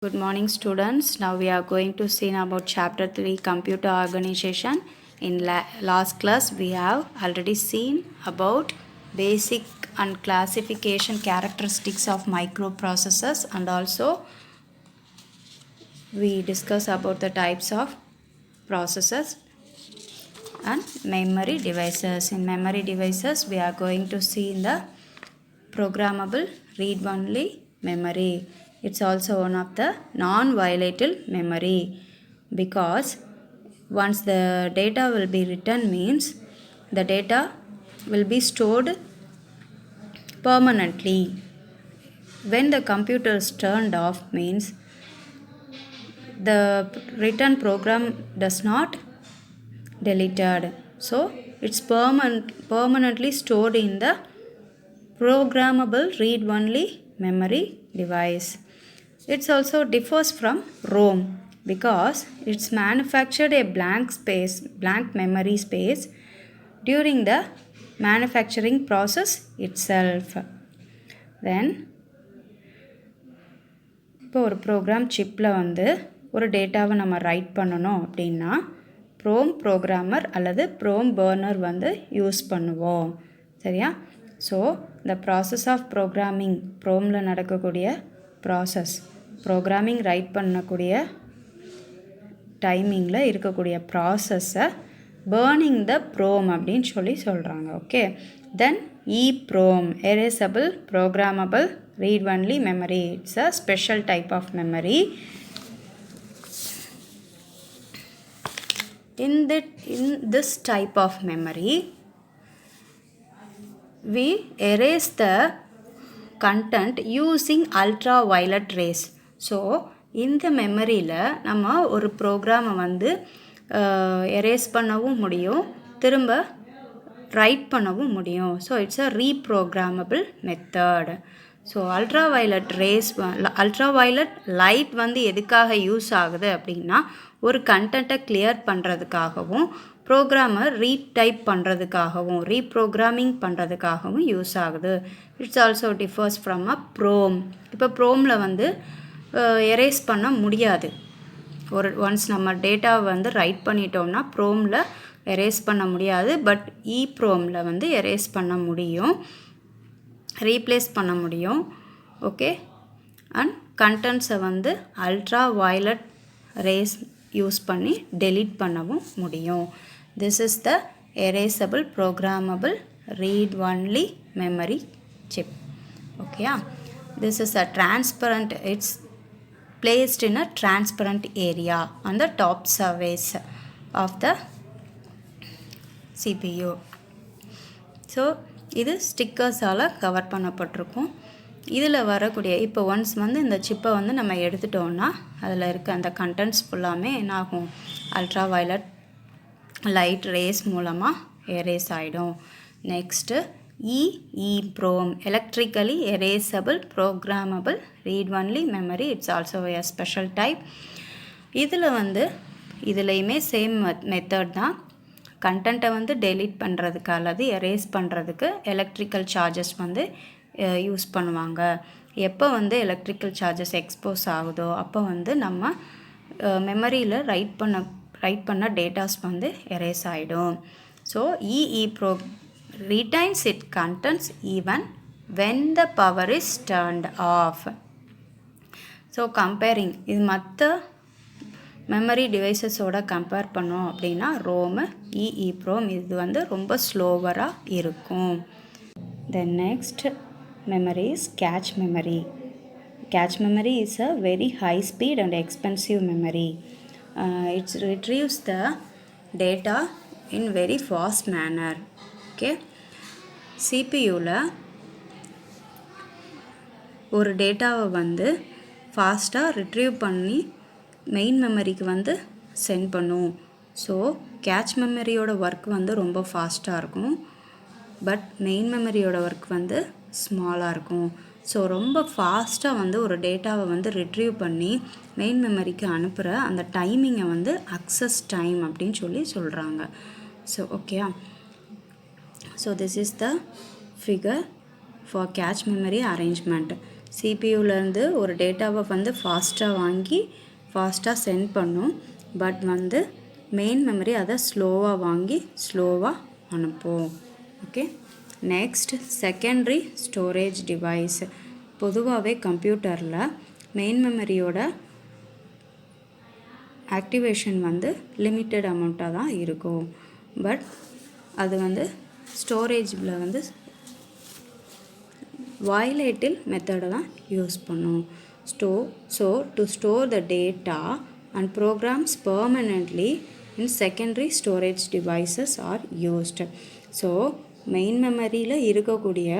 Good morning students. Now we are going to see about chapter 3 computer organization. In last class we have already seen about basic and classification characteristics of microprocessors, and also we discuss about the types of processors and memory devices. In memory devices we are going to see in the programmable read-only memory. It's also one of the non-volatile memory, because once the data will be written means the data will be stored permanently. When the computer is turned off means the written program does not deleted, so it's permanently stored in the programmable read-only memory device. It also differs from ROM because it's manufactured a blank memory space during the manufacturing process itself. Then இப்போ ஒரு program சிப்பில் ஒரு டேட்டாவை நம்ம right பண்ணணும் அப்படின்னா from programmer அல்லது from burner use பண்ணுவோம். சரியா? ஸோ இந்த ப்ராசஸ் ஆஃப் ப்ரோக்ராமிங், ப்ரோமில் நடக்கக்கூடிய ப்ராசஸ், ப்ரோக்ராமிங் ரைட் பண்ணக்கூடிய டைமிங்கில் இருக்கக்கூடிய ப்ராசஸை பேர்னிங் த ப்ரோம் அப்படின்னு சொல்கிறாங்க. Okay, then EEPROM, erasable programmable read-only memory. It's a special type of memory. In this type of memory, we erase the content using ultraviolet rays. So இந்த மெமரியில் நம்ம ஒரு ப்ரோக்ராமை எரேஸ் பண்ணவும் முடியும், திரும்ப ரைட் பண்ணவும் முடியும். So it's a reprogrammable method. So ultraviolet light எதுக்காக யூஸ் ஆகுது அப்படின்னா ஒரு கண்டென்ட்டை கிளியர் பண்ணுறதுக்காகவும் ப்ரோக்ராமர் ரீடைப் பண்ணுறதுக்காகவும் ரீப்ரோக்ராமிங் பண்ணுறதுக்காகவும் யூஸ் ஆகுது. It's also differs from a PROM. இப்போ ப்ரோமில் எரேஸ் பண்ண முடியாது. ஒன்ஸ் நம்ம டேட்டாவை ரைட் பண்ணிட்டோம்னா ப்ரோமில் எரேஸ் பண்ண முடியாது. பட் EEPROMல எரேஸ் பண்ண முடியும், ரீப்ளேஸ் பண்ண முடியும். ஓகே, அண்ட் கண்டென்ட்ஸை அல்ட்ரா வயலட் ரேஸ் யூஸ் பண்ணி டெலீட் பண்ணவும் முடியும். This is the erasable programmable read-only memory chip. ஓகேயா? This is a transparent, it's placed in a transparent area on the top surface of the CPU. So இது ஸ்டிக்கர்ஸால் cover பண்ணப்பட்டிருக்கும். இதில் வரக்கூடிய இப்போ once இந்த சிப்பை நம்ம எடுத்துட்டோன்னா அதில் இருக்க அந்த கண்டென்ட்ஸ் ஃபுல்லாமே என்னாகும், அல்ட்ரா வயலட் லைட் ரேஸ் மூலமாக எரேஸ் ஆகிடும். Next EEPROM, electrically erasable programmable read-only memory. It's also a special type. இதுலையுமே சேம் மெத்தட் தான். கண்டென்ட்டை டெலீட் பண்ணுறதுக்கு அல்லது எரேஸ் பண்ணுறதுக்கு எலக்ட்ரிக்கல் சார்ஜஸ் யூஸ் பண்ணுவாங்க. எப்போ எலக்ட்ரிக்கல் சார்ஜஸ் எக்ஸ்போஸ் ஆகுதோ அப்போ நம்ம மெமரியில் ரைட் பண்ண டேட்டாஸ் எரேஸ் ஆகிடும். So EEPROM retains its contents even when the power is turned off. So comparing, இது மற்ற மெமரி டிவைசஸோட கம்பேர் பண்ணோம் அப்படின்னா ரோமு EEPROM இது ரொம்ப ஸ்லோவராக இருக்கும். Then next memory is catch memory. Catch memory is a very high speed and expensive memory. It's retrieves the data in very fast manner. Okay, சிபியூவில் ஒரு டேட்டாவை ஃபாஸ்ட்டாக ரிட்ரீவ் பண்ணி மெயின் மெமரிக்கு சென்ட் பண்ணும். ஸோ கேட்ச் மெமரியோட ஒர்க் ரொம்ப ஃபாஸ்ட்டாக இருக்கும், பட் மெயின் மெமரியோட ஒர்க் ஸ்மாலாக இருக்கும். ஸோ ரொம்ப ஃபாஸ்ட்டாக ஒரு டேட்டாவை ரிட்ரீவ் பண்ணி மெயின் மெமரிக்கு அனுப்புகிற அந்த டைமிங்கை அக்சஸ் டைம் அப்படின்னு சொல்கிறாங்க. ஸோ ஓகேயா? So this is the figure for cache memory arrangement. சிபியூலேருந்து ஒரு டேட்டாவை வந்து ஃபாஸ்ட்டாக வாங்கி ஃபாஸ்ட்டாக சென்ட் பண்ணும். பட் வந்து மெயின் மெமரி அதை ஸ்லோவாக வாங்கி ஸ்லோவாக அனுப்பும். Okay, next secondary storage device. பொதுவாகவே கம்ப்யூட்டரில் மெயின் மெமரியோட ஆக்டிவேஷன் வந்து லிமிட்டட் அமௌண்ட்டாக தான் இருக்கும். பட் அது வந்து ஸ்டோரேஜில் வந்து வாய்லேட்டில் மெத்தடை தான் யூஸ் பண்ணும். So to store the data and programs permanently in secondary storage devices are used. So main மெமரியில் இருக்கக்கூடிய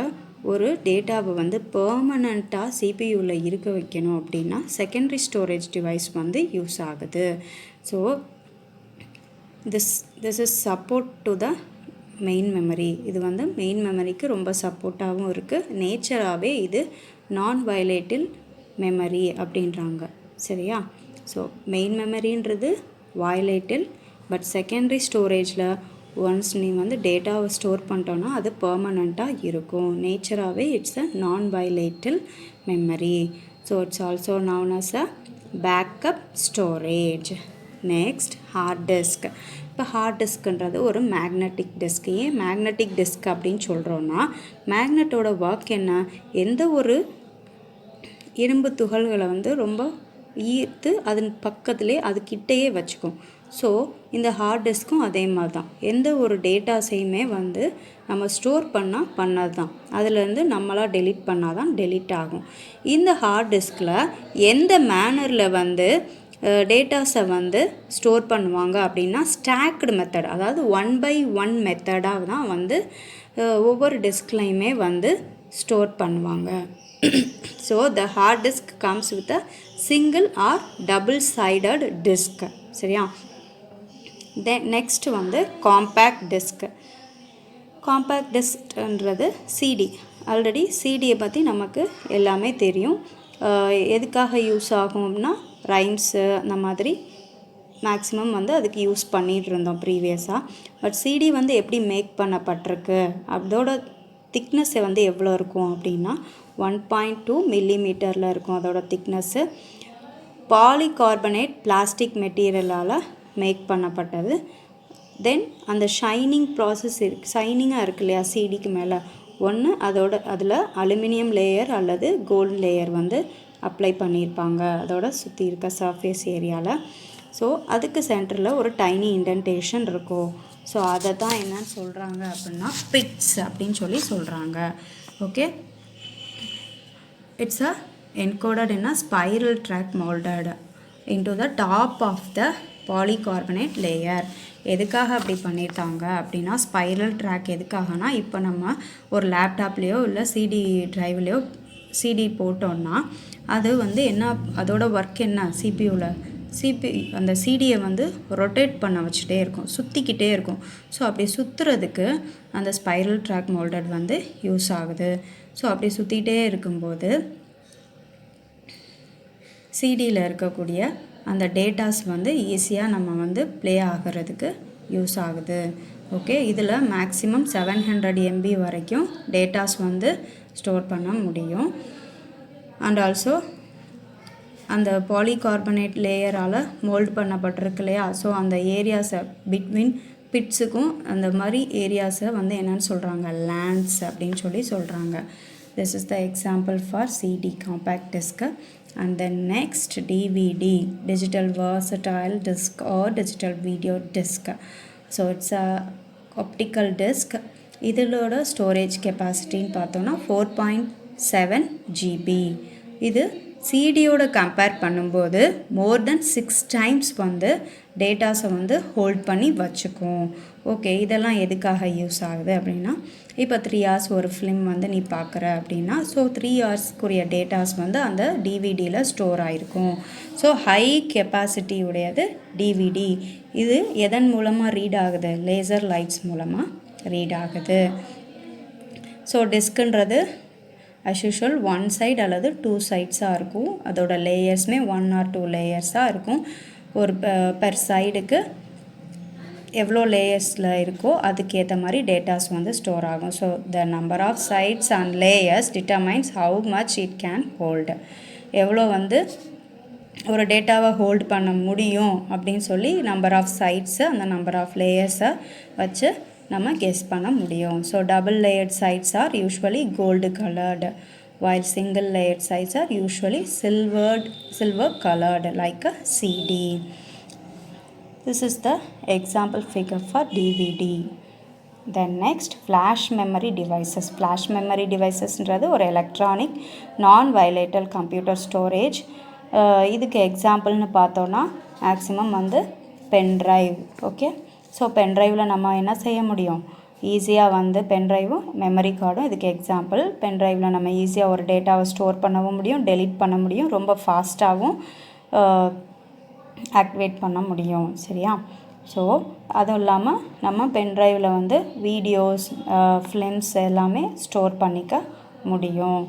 ஒரு டேட்டாவை வந்து பெர்மனண்ட்டாக சிபியூவில் இருக்க வைக்கணும் அப்படின்னா செகண்டரி ஸ்டோரேஜ் டிவைஸ் வந்து யூஸ் ஆகுது. So this is support to the main memory. இது வந்து மெயின் மெமரிக்கு ரொம்ப சப்போர்ட்டாகவும் இருக்குது. நேச்சராகவே இது நான் வயலேட்டிவ் மெமரி அப்படின்றாங்க. சரியா? ஸோ மெயின் மெமரின்றது வயலேட்டிவ், பட் செகண்டரி ஸ்டோரேஜில் ஒன்ஸ் நீ வந்து டேட்டாவை ஸ்டோர் பண்ணிட்டோன்னா அது பெர்மனண்ட்டாக இருக்கும். நேச்சராகவே it's a non volatile memory. So it's also known as a backup storage. Next hard disk. இப்போ ஹார்ட் டிஸ்க்ன்றது ஒரு மேக்னெட்டிக் டிஸ்க். ஏன் மேக்னெட்டிக் டிஸ்க் அப்படின்னு சொல்கிறோன்னா, மேக்னெட்டோட ஒர்க் என்ன, எந்த ஒரு இரும்பு துகள்களை வந்து ரொம்ப ஈர்த்து அதன் பக்கத்துலேயே அதுக்கிட்டேயே வச்சுக்கும். ஸோ இந்த ஹார்ட் டிஸ்க்கும் அதே மாதிரி தான். எந்த ஒரு டேட்டாஸையுமே வந்து நம்ம ஸ்டோர் பண்ணது தான், அதுலேருந்து நம்மளாக டெலீட் பண்ணால் தான் டெலீட் ஆகும். இந்த ஹார்ட் டிஸ்கில் எந்த மேனரில் வந்து டேட்டாஸை வந்து ஸ்டோர் பண்ணுவாங்க அப்படின்னா ஸ்டாக்டு மெத்தட், அதாவது 1/1 மெத்தடாக தான் வந்து ஒவ்வொரு டிஸ்க்லையுமே வந்து ஸ்டோர் பண்ணுவாங்க. So the hard disk comes with a single or double sided disk. சரியா? தென் நெக்ஸ்ட் வந்து காம்பேக்ட் டிஸ்க். காம்பேக்ட் டிஸ்க்ன்றது சிடி. ஆல்ரெடி சிடியை பற்றி நமக்கு எல்லாமே தெரியும். எதுக்காக யூஸ் ஆகும்னா ரைம்ஸு அந்த மாதிரி மேக்ஸிமம் வந்து அதுக்கு யூஸ் பண்ணிகிட்டு இருந்தோம் ப்ரீவியஸாக. பட் சிடி வந்து எப்படி மேக் பண்ணப்பட்டிருக்கு, அதோட திக்னஸ் வந்து எவ்வளோ இருக்கும் அப்படின்னா 1.2 மில்லிமீட்டரில் இருக்கும் அதோட திக்னஸ்ஸு. பாலிகார்பனேட் பிளாஸ்டிக் மெட்டீரியலால் மேக் பண்ணப்பட்டது. தென் அந்த ஷைனிங் ப்ராசஸ் ஷைனிங்காக இருக்கு இல்லையா சிடிக்கு மேலே, ஒன்று அதில் அலுமினியம் லேயர் அல்லது கோல்டு லேயர் வந்து அப்ளை பண்ணியிருப்பாங்க அதோட சுற்றி இருக்க சர்ஃபேஸ் ஏரியாவில். ஸோ அதுக்கு சென்டரில் ஒரு டைனி இண்டென்டேஷன் இருக்கும். ஸோ அதை தான் என்னன்னு சொல்கிறாங்க அப்படின்னா பிட்ஸ் அப்படின்னு சொல்லி சொல்கிறாங்க. Okay, it's a encoded in a spiral track molded into the top of the polycarbonate layer. எதுக்காக அப்படி பண்ணியிருக்காங்க அப்படின்னா ஸ்பைரல் ட்ராக் எதுக்காகனா, இப்போ நம்ம ஒரு லேப்டாப்லேயோ இல்லை சிடி ட்ரைவ்லேயோ சிடி போட்டோன்னா அது வந்து என்ன, அதோட ஒர்க் என்ன, சிபியூவில் அந்த சிடியை வந்து ரொட்டேட் பண்ண வச்சுட்டே இருக்கும், சுற்றிக்கிட்டே இருக்கும். ஸோ அப்படி சுற்றுறதுக்கு அந்த ஸ்பைரல் ட்ராக் மோல்டட் வந்து யூஸ் ஆகுது. ஸோ அப்படி சுற்றிக்கிட்டே இருக்கும்போது சிடியில் இருக்கக்கூடிய அந்த டேட்டாஸ் வந்து ஈஸியாக நம்ம வந்து ப்ளே ஆகிறதுக்கு யூஸ் ஆகுது. ஓகே, இதில் மேக்ஸிமம் 700 MB வரைக்கும் டேட்டாஸ் வந்து ஸ்டோர் பண்ண முடியும். அண்ட் ஆல்சோ அந்த பாலிகார்பனேட் லேயரால் மோல்ட் பண்ணப்பட்டிருக்கு இல்லையா, ஸோ அந்த ஏரியாஸை பிட்வீன் பிட்ஸுக்கும் அந்த மாதிரி ஏரியாஸை வந்து என்னென்னு சொல்கிறாங்க, லேண்ட்ஸ் அப்படின்னு சொல்லி சொல்கிறாங்க. This is the example for CD compact disc. And then next DVD, digital versatile disc or digital video disc. So it's a optical disc. இதோட ஸ்டோரேஜ் கெப்பாசிட்டின்னு பார்த்தோன்னா 4.7 GB. இது சிடியோட கம்பேர் பண்ணும்போது மோர் தென் 6 times வந்து டேட்டாஸை வந்து ஹோல்ட் பண்ணி வச்சுக்கும். ஓகே, இதெல்லாம் எதுக்காக யூஸ் ஆகுது அப்படின்னா, இப்போ 3 hours ஒரு ஃபிலிம் வந்து நீ பார்க்குற அப்படின்னா, ஸோ 3 hours டேட்டாஸ் வந்து அந்த டிவிடியில் ஸ்டோர் ஆகிருக்கும். ஸோ ஹை கெப்பாசிட்டி உடையது டிவிடி. இது எதன் மூலமாக ரீட் ஆகுது, லேசர் லைட்ஸ் மூலமாக ரீட் ஆகுது. ஸோ டிஸ்க்குன்றது as usual 1 side அல்லது 2 sides-ஆக இருக்கும். அதோட லேயர்ஸுமே 1 or 2 லேயர்ஸாக இருக்கும். ஒரு பெர் சைடுக்கு எவ்வளோ லேயர்ஸில் இருக்கோ அதுக்கேற்ற மாதிரி டேட்டாஸ் வந்து ஸ்டோர் ஆகும். So the number of sides and layers determines how much it can hold. எவ்வளோ வந்து ஒரு டேட்டாவை ஹோல்டு பண்ண முடியும் அப்படின்னு சொல்லி நம்பர் ஆஃப் சைட்ஸு அந்த நம்பர் ஆஃப் லேயர்ஸை வச்சு நம்ம கெஸ் பண்ண முடியும். So double layered sides are usually gold coloured while single layered sites are usually silver colored like a CD. This is the example figure for DVD. Then next, flash memory devices. Flash memory devices ன்றது ஒரு electronic non-volatile computer storage. இதுக்கு எக்ஸாம்பிள்னு பார்த்தோன்னா maximum வந்து pen drive. Okay, so பென்ட்ரைவில் நம்ம என்ன செய்ய முடியும், ஈஸியாக வந்து பென்ட்ரைவும் மெமரி கார்டும் இதுக்கு எக்ஸாம்பிள். பென்ட்ரைவில் நம்ம ஈஸியாக ஒரு டேட்டாவை ஸ்டோர் பண்ணவும் முடியும், டெலீட் பண்ண முடியும், ரொம்ப ஃபாஸ்ட்டாகவும் ஆக்டிவேட் பண்ண முடியும். சரியா? ஸோ அதுவும் இல்லாமல் நம்ம பென்ட்ரைவில் வந்து வீடியோஸ் ஃபிலிம்ஸ் எல்லாமே ஸ்டோர் பண்ணிக்க முடியும்.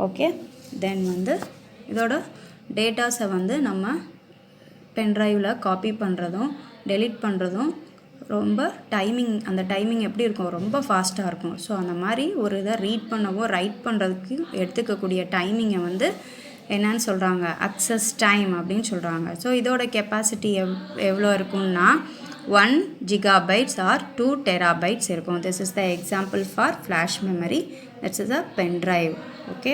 ஓகே, தென் வந்து இதோட டேட்டாஸை வந்து நம்ம பென்ட்ரைவில் காப்பி பண்ணுறதும் டெலீட் பண்ணுறதும் ரொம்ப அந்த டைமிங் எப்படி இருக்கும், ரொம்ப ஃபாஸ்ட்டாக இருக்கும். ஸோ அந்த மாதிரி ஒரு இதை ரீட் பண்ணவோ ரைட் பண்ணுறதுக்கு எடுத்துக்கக்கூடிய டைமிங்கை வந்து என்னன்னு சொல்கிறாங்க, அக்சஸ் டைம் அப்படின்னு சொல்கிறாங்க. ஸோ இதோட கெப்பாசிட்டி எவ்வளோ இருக்கும்னா 1 GB ஆர் 2 TB இருக்கும். This is the example for flash memory. That's is a pen drive. Okay.